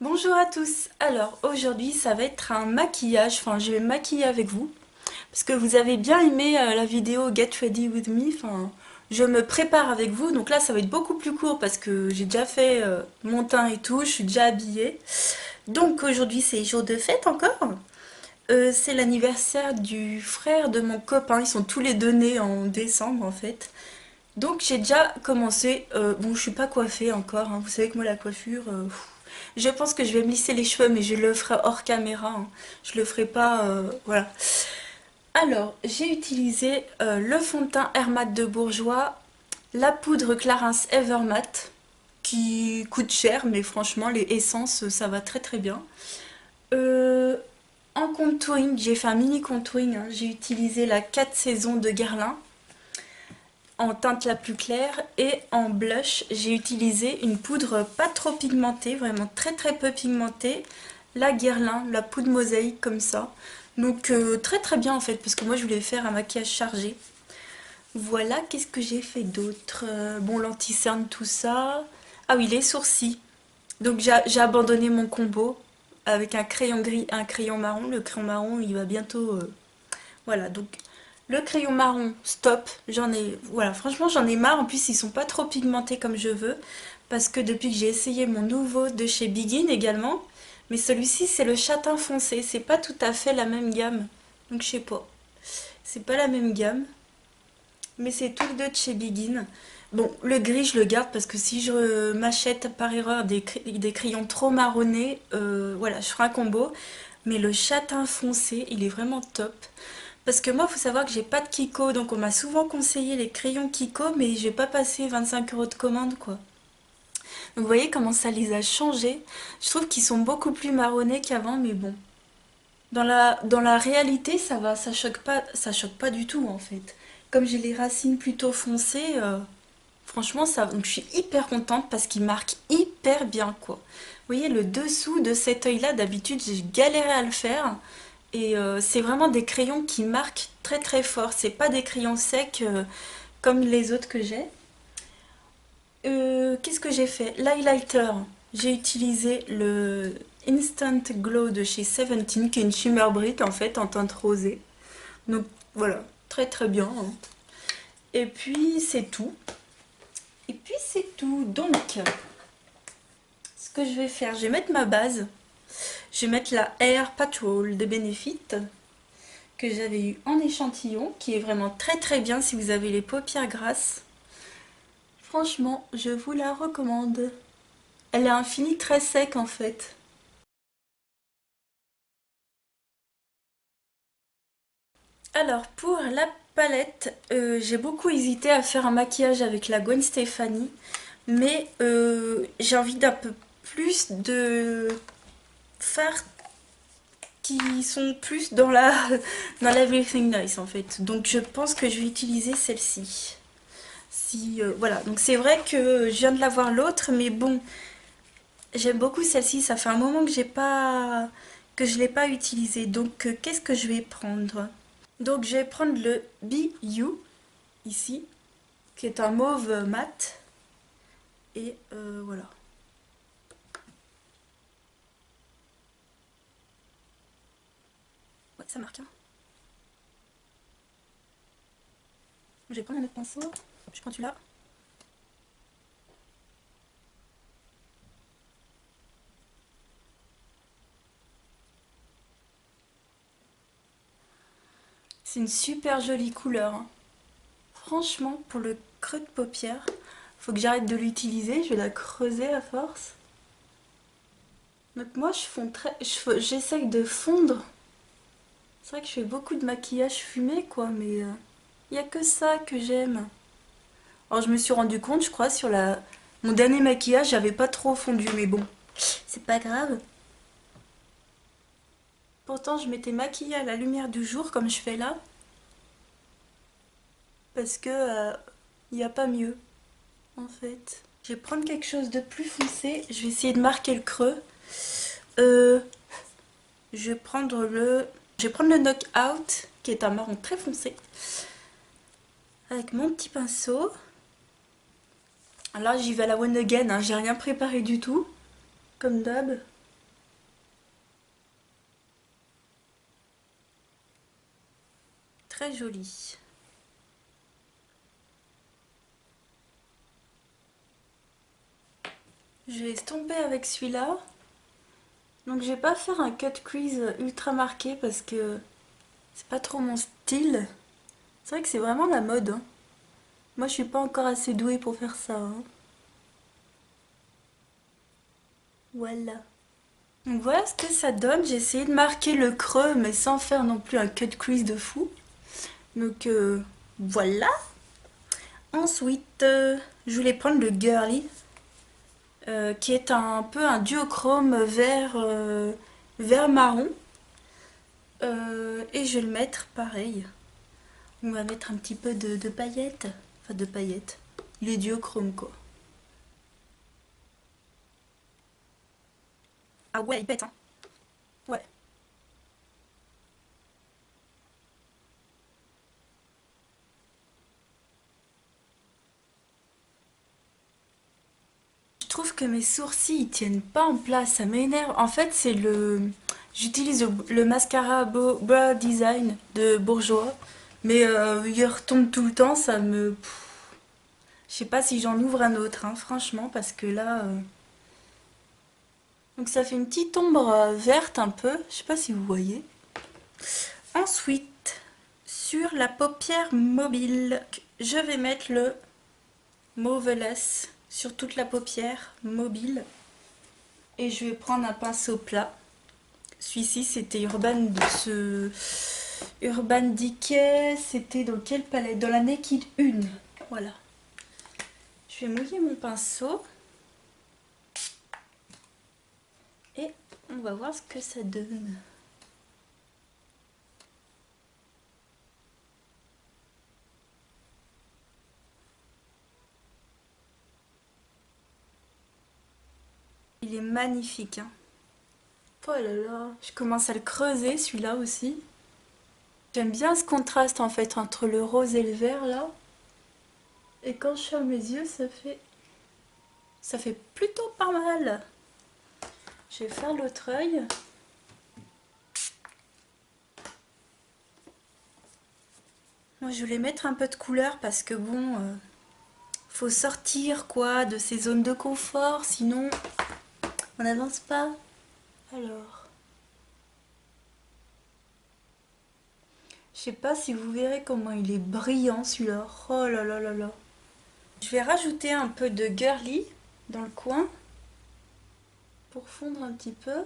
Bonjour à tous. Alors aujourd'hui ça va être un maquillage, enfin je vais me maquiller avec vous parce que vous avez bien aimé la vidéo Get Ready With Me, enfin je me prépare avec vous, donc là ça va être beaucoup plus court parce que j'ai déjà fait mon teint et tout, je suis déjà habillée. Donc aujourd'hui c'est jour de fête encore. C'est l'anniversaire du frère de mon copain, ils sont tous les deux nés en décembre en fait. Donc j'ai déjà commencé, bon je suis pas coiffée encore, hein. Vous savez que moi la coiffure, je pense que je vais me lisser les cheveux mais je le ferai hors caméra, hein. Je le ferai pas, voilà. Alors j'ai utilisé le fond de teint Hermat de Bourjois, la poudre Clarins Evermatte qui coûte cher mais franchement les essences ça va très très bien. Euh, En contouring, j'ai fait un mini contouring, hein. J'ai utilisé la 4 saisons de Guerlain en teinte la plus claire, et en blush j'ai utilisé une poudre pas trop pigmentée, vraiment très très peu pigmentée, la Guerlain, la poudre mosaïque comme ça. Donc très très bien en fait, parce que moi je voulais faire un maquillage chargé. Voilà, qu'est-ce que j'ai fait d'autre? Bon, l'anti-cerne, tout ça. Ah oui, les sourcils. Donc j'ai abandonné mon combo avec un crayon gris, un crayon marron. Le crayon marron il va bientôt voilà, donc le crayon marron, stop. J'en ai, voilà, franchement, j'en ai marre. En plus, ils sont pas trop pigmentés comme je veux. Parce que depuis que j'ai essayé mon nouveau de chez Begin également, mais celui-ci, c'est le châtain foncé. C'est pas tout à fait la même gamme. Donc, je sais pas. C'est pas la même gamme. Mais c'est tous les deux de chez Begin. Bon, le gris, je le garde parce que si je m'achète par erreur des crayons trop marronnés, voilà, je ferai un combo. Mais le châtain foncé, il est vraiment top. Parce que moi, il faut savoir que j'ai pas de Kiko, donc on m'a souvent conseillé les crayons Kiko, mais j'ai pas passé 25 € de commande, quoi. Donc vous voyez comment ça les a changés. Je trouve qu'ils sont beaucoup plus marronnés qu'avant, mais bon. Dans la réalité, ça va, ça choque pas du tout, en fait. Comme j'ai les racines plutôt foncées, franchement, ça, donc je suis hyper contente parce qu'ils marquent hyper bien, quoi. Vous voyez, le dessous de cet œil-là, d'habitude, j'ai galéré à le faire. Et c'est vraiment des crayons qui marquent très très fort. C'est pas des crayons secs comme les autres que j'ai. Qu'est-ce que j'ai fait? L'highlighter. J'ai utilisé le Instant Glow de chez Seventeen, qui est une shimmer brick en fait, en teinte rosée. Donc voilà, très très bien, hein. Et puis c'est tout. Et puis c'est tout. Donc, ce que je vais faire, je vais mettre ma base. Je vais mettre la Air Patrol de Benefit, que j'avais eu en échantillon, qui est vraiment très très bien si vous avez les paupières grasses. Franchement, je vous la recommande. Elle a un fini très sec en fait. Alors pour la palette, j'ai beaucoup hésité à faire un maquillage avec la Gwen Stefani, mais j'ai envie d'un peu plus de fards qui sont plus dans la dans l'Everything Nice en fait. Donc je pense que je vais utiliser celle-ci. Si, voilà, donc c'est vrai que je viens de l'avoir l'autre, mais bon, j'aime beaucoup celle-ci. Ça fait un moment que j'ai pas que je l'ai pas utilisée. Donc qu'est-ce que je vais prendre? Donc je vais prendre le Be You ici, qui est un mauve mat. Et voilà. Ouais, ça marque, hein. Je vais prendre un autre pinceau. Je prends celui-là. C'est une super jolie couleur, hein. Franchement, pour le creux de paupière, faut que j'arrête de l'utiliser. Je vais la creuser à force. Donc moi, j'essaye de fondre. C'est vrai que je fais beaucoup de maquillage fumé, quoi, mais il n'y a que ça que j'aime. Alors je me suis rendu compte, je crois, sur mon dernier maquillage, j'avais pas trop fondu, mais bon, c'est pas grave. Pourtant, je m'étais maquillée à la lumière du jour, comme je fais là, parce que il n'y a pas mieux, en fait. Je vais prendre quelque chose de plus foncé, je vais essayer de marquer le creux. Euh, je vais prendre le Knockout, qui est un marron très foncé, avec mon petit pinceau. Alors là, j'y vais à la one again, hein, j'ai rien préparé du tout, comme d'hab. très joli. Je vais estomper avec celui-là. Donc je vais pas faire un cut crease ultra marqué parce que c'est pas trop mon style. C'est vrai que c'est vraiment la mode, hein. Moi je suis pas encore assez douée pour faire ça, hein. Voilà. Donc voilà ce que ça donne. J'ai essayé de marquer le creux mais sans faire non plus un cut crease de fou. Donc voilà. Ensuite, je voulais prendre le Girly. Qui est un peu un duochrome vert marron. Et je vais le mettre pareil. On va mettre un petit peu de paillettes. Enfin de paillettes. Il est duochrome quoi. Ah ouais, il pète hein. Ouais. Je trouve que mes sourcils ils tiennent pas en place, ça m'énerve. En fait c'est le... J'utilise le mascara Brow Design de Bourjois. Mais il retombe tout le temps, ça me... Je sais pas si j'en ouvre un autre, hein, franchement, parce que là... Donc ça fait une petite ombre verte un peu, je sais pas si vous voyez. Ensuite, sur la paupière mobile, je vais mettre le Mauveless sur toute la paupière mobile. Et je vais prendre un pinceau plat. Celui-ci c'était Urban Decay, c'était dans quelle palette? Dans la Naked 1. Voilà. Je vais mouiller mon pinceau. Et on va voir ce que ça donne. Il est magnifique, hein. Oh là là, je commence à le creuser celui-là aussi. J'aime bien ce contraste en fait entre le rose et le vert là. Et quand je ferme les yeux, ça fait plutôt pas mal. Je vais faire l'autre œil. Moi je voulais mettre un peu de couleur parce que bon, faut sortir quoi de ces zones de confort, sinon on n'avance pas. Alors, je sais pas si vous verrez comment il est brillant celui-là. Oh là là là là. Je vais rajouter un peu de girly dans le coin pour fondre un petit peu.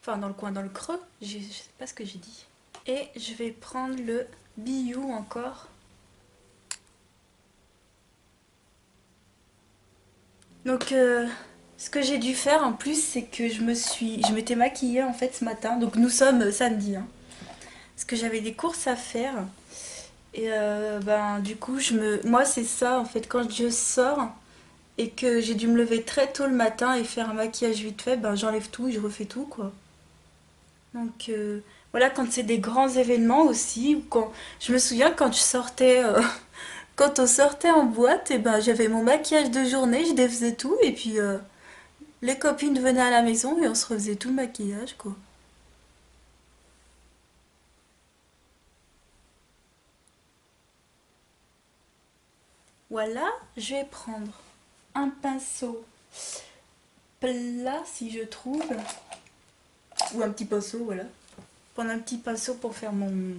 Enfin dans le coin, dans le creux, je sais pas ce que j'ai dit. Et je vais prendre le Biyou encore. Donc ce que j'ai dû faire en plus, c'est que je m'étais maquillée en fait ce matin. Donc nous sommes samedi, hein, parce que j'avais des courses à faire. Et ben du coup, moi c'est ça en fait, quand je sors et que j'ai dû me lever très tôt le matin et faire un maquillage vite fait, ben j'enlève tout et je refais tout quoi. Donc voilà, quand c'est des grands événements aussi, ou quand je me souviens quand je sortais, quand on sortait en boîte, et ben j'avais mon maquillage de journée, je défaisais tout et puis les copines venaient à la maison et on se refaisait tout le maquillage quoi. Voilà, je vais prendre un pinceau plat si je trouve, ou un petit pinceau, voilà. Prendre un petit pinceau pour faire mon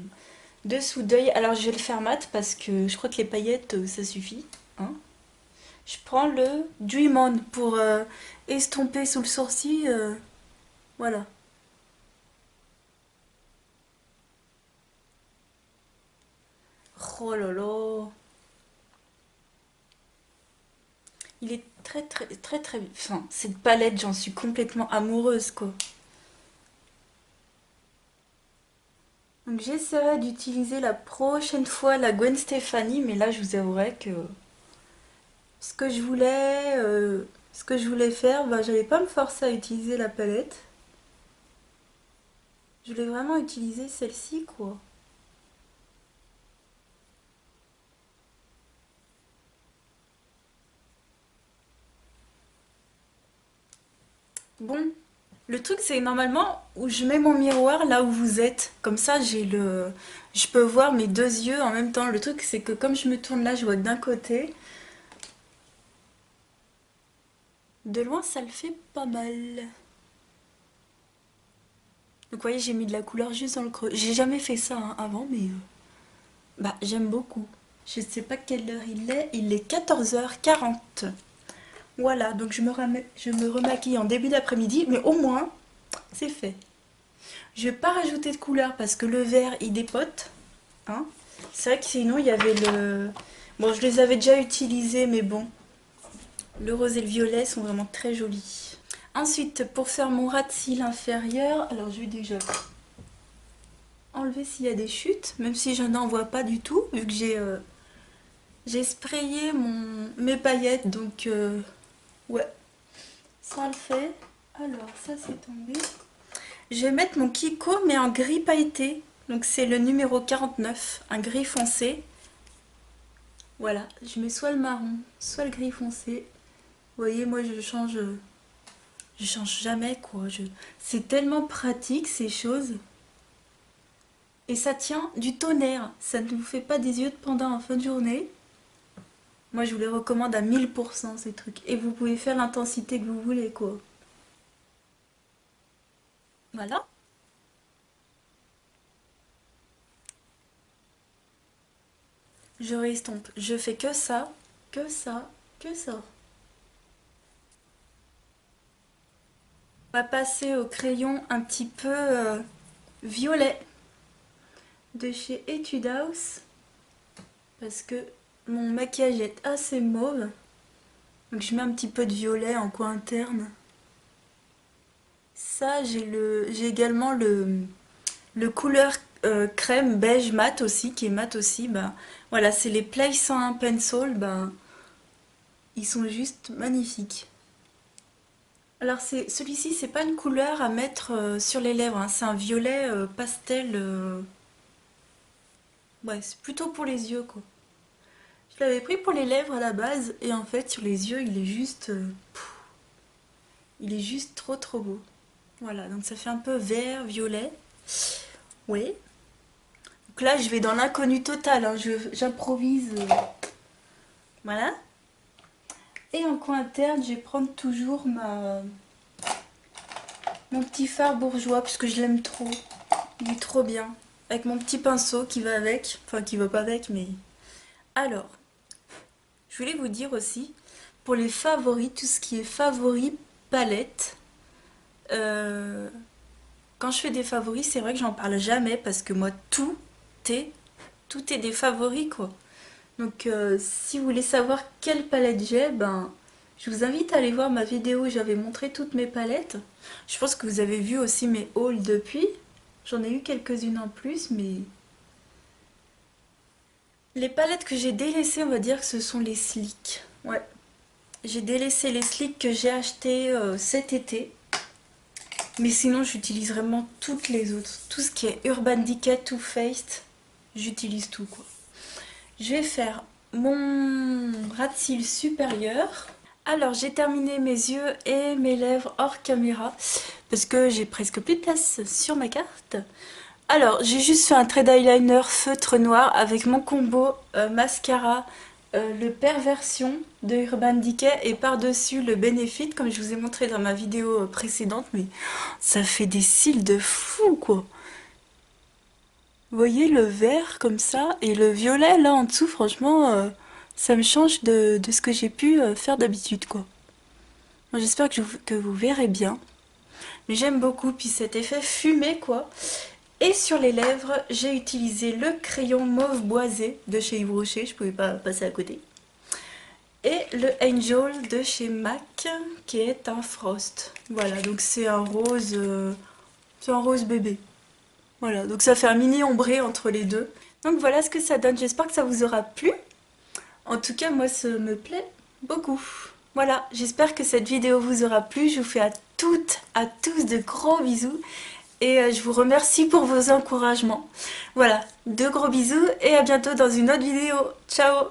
dessous d'œil. Alors je vais le faire mat parce que je crois que les paillettes ça suffit, hein. Je prends le Dream On pour estomper sous le sourcil, voilà. Oh là là. Il est très très très très... Enfin, cette palette, j'en suis complètement amoureuse quoi. Donc j'essaierai d'utiliser la prochaine fois la Gwen Stefani, mais là je vous avouerai que ce que je voulais faire, bah, j'allais pas me forcer à utiliser la palette. Je voulais vraiment utiliser celle-ci quoi. Bon, Le truc, c'est normalement où je mets mon miroir là où vous êtes. Comme ça, je peux voir mes deux yeux en même temps. Le truc, c'est que comme je me tourne là, je vois que d'un côté. De loin, ça le fait pas mal. Donc, vous voyez, j'ai mis de la couleur juste dans le creux. J'ai jamais fait ça hein, avant, mais bah, j'aime beaucoup. Je sais pas quelle heure il est. Il est 14h40. Voilà, donc je me remaquille en début d'après-midi, mais au moins, c'est fait. Je vais pas rajouter de couleur parce que le vert, il dépote. Hein. C'est vrai que sinon, il y avait le... Bon, je les avais déjà utilisés, mais bon. Le rose et le violet sont vraiment très jolis. Ensuite, pour faire mon ras de cils inférieur, alors je vais déjà enlever s'il y a des chutes, même si je n'en vois pas du tout, vu que j'ai sprayé mes paillettes, donc ouais, ça le fait. Alors, ça c'est tombé. Je vais mettre mon Kiko, mais en gris pailleté. Donc c'est le numéro 49, un gris foncé. Voilà, je mets soit le marron, soit le gris foncé. Vous voyez, moi je change jamais quoi. C'est tellement pratique ces choses. Et ça tient du tonnerre. Ça ne vous fait pas des yeux de panda en fin de journée. Moi je vous les recommande à 1000% ces trucs. Et vous pouvez faire l'intensité que vous voulez quoi. Voilà. Je restompe. Je fais que ça, que ça, que ça. On va passer au crayon un petit peu violet de chez Etude House parce que mon maquillage est assez mauve, donc je mets un petit peu de violet en coin interne. Ça, j'ai également le couleur crème beige mat aussi, qui est mat aussi. Bah, voilà, c'est les Play 101 Pencil, bah, ils sont juste magnifiques. Alors celui-ci, c'est pas une couleur à mettre sur les lèvres, hein, c'est un violet pastel. Ouais, c'est plutôt pour les yeux quoi. Je l'avais pris pour les lèvres à la base et en fait sur les yeux il est juste trop trop beau. Voilà, donc ça fait un peu vert, violet. Oui. Donc là je vais dans l'inconnu total, hein, j'improvise. Voilà. Et en coin interne je vais prendre toujours mon petit fard bourgeois parce que je l'aime trop. Il est trop bien. Avec mon petit pinceau qui va avec. Enfin qui va pas avec mais... Alors, je voulais vous dire aussi, pour les favoris, tout ce qui est favoris palette, euh, quand je fais des favoris, c'est vrai que j'en parle jamais parce que moi, est, tout est des favoris quoi. Donc, si vous voulez savoir quelle palette j'ai, ben, je vous invite à aller voir ma vidéo où j'avais montré toutes mes palettes. Je pense que vous avez vu aussi mes hauls depuis. J'en ai eu quelques-unes en plus, mais... Les palettes que j'ai délaissées, on va dire que ce sont les slicks. Ouais. J'ai délaissé les slicks que j'ai achetés cet été. Mais sinon, j'utilise vraiment toutes les autres. Tout ce qui est Urban Decay, Too Faced, j'utilise tout quoi. Je vais faire mon ras de cils supérieur. Alors, j'ai terminé mes yeux et mes lèvres hors caméra parce que j'ai presque plus de place sur ma carte. Alors, j'ai juste fait un trait d'eyeliner feutre noir avec mon combo mascara, le Perversion de Urban Decay et par-dessus le Benefit, comme je vous ai montré dans ma vidéo précédente, mais ça fait des cils de fou, quoi. Vous voyez le vert comme ça et le violet là en dessous, franchement, ça me change de ce que j'ai pu faire d'habitude, quoi. J'espère que vous verrez bien. Mais j'aime beaucoup, puis cet effet fumé, quoi. Et sur les lèvres, j'ai utilisé le crayon mauve boisé de chez Yves Rocher, je pouvais pas passer à côté. Et le Angel de chez MAC, qui est un Frost. Voilà, donc c'est un rose bébé. Voilà, donc ça fait un mini ombré entre les deux. Donc voilà ce que ça donne, j'espère que ça vous aura plu. En tout cas, moi ça me plaît beaucoup. Voilà, j'espère que cette vidéo vous aura plu. Je vous fais à toutes, à tous de gros bisous. Et je vous remercie pour vos encouragements. Voilà, de gros bisous et à bientôt dans une autre vidéo. Ciao!